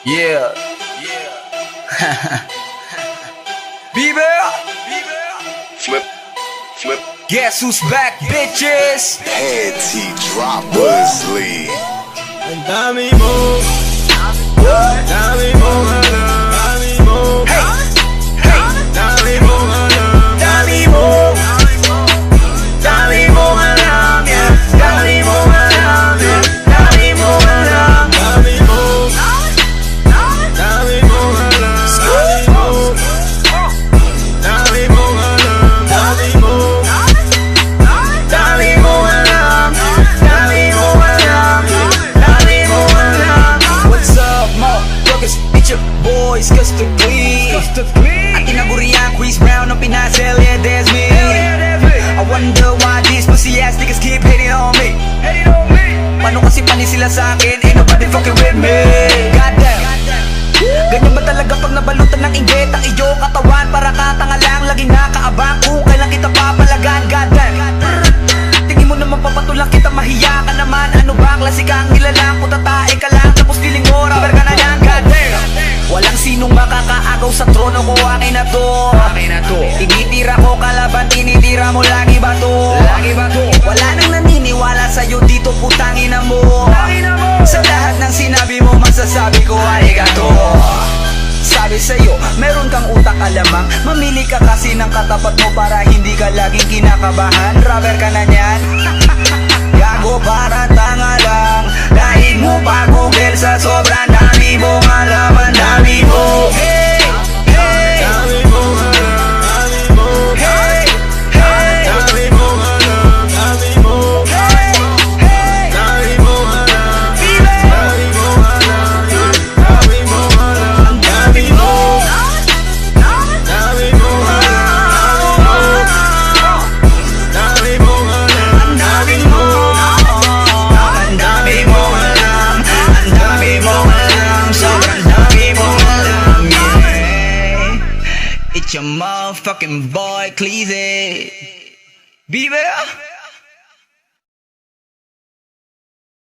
Yeah. Bieber. Flip. Guess who's back, bitches? Panty droppers league. Ang dami mo, dami mo alam, dami mo, dami mo alam, Dami mo, dami mo alam, yeah. Dami mo alam, yeah. Dami mo alam, dami mo, dami mo alam, dami mo alam, dami mo, dami mo alam, dami mo alam, dami mo alam. What's up, motherfuckers? It's your boys, Custard Clean. At tinaguriang Chris Brown ng pinasel, yeah, that's me. I wonder why these pussy ass niggas keep hating on me. Paano kasi panis sila sa akin? Ain't nobody fucking with me. Goddamn. Ganyan ba talaga pag nabalutan ng inggit ang iyong katawan? Para katanga lang, laging nakaabang kung kailan kita papalagan. Goddamn. Tingin mo naman papatulang kita, mahiya ka naman. Ano ba, klase kang nilalang, putatae ka lang, tapos feeling mo, rubber ka na lang. Goddamn. Walang sinong makakaagaw sa trono ko, akin na to. Tinitira ko kalaban, tinitira mo lagi ba to? Wala nang naniniwala sa'yo dito, putang ina mo. Sa lahat ng sinabi mo, masasabi ko, arigato. Sabi sa'yo, meron kang utak alamang. Mamili ka kasi ng katapat mo para hindi ka laging kinakabahan. Rubber ka na niyan. Gago para tanga lang. Dahil mo pa Google sa sobrang dami mong alam. Ang dami mo. Hey, hey, dami mo alam, dami mo, hey, hey, dami mo alam, dami mo, hey, hey. dami mo alam, Bieber. dami mo alam, dami mo alam, Ang dami mo. dami mo alam, dami mo alam, Ang dami mo. Ang dami mo alam. Ang dami mo alam. Sobrang dami mo alam. Yeah. It's your motherfucking boy, Cleezy. Bieber.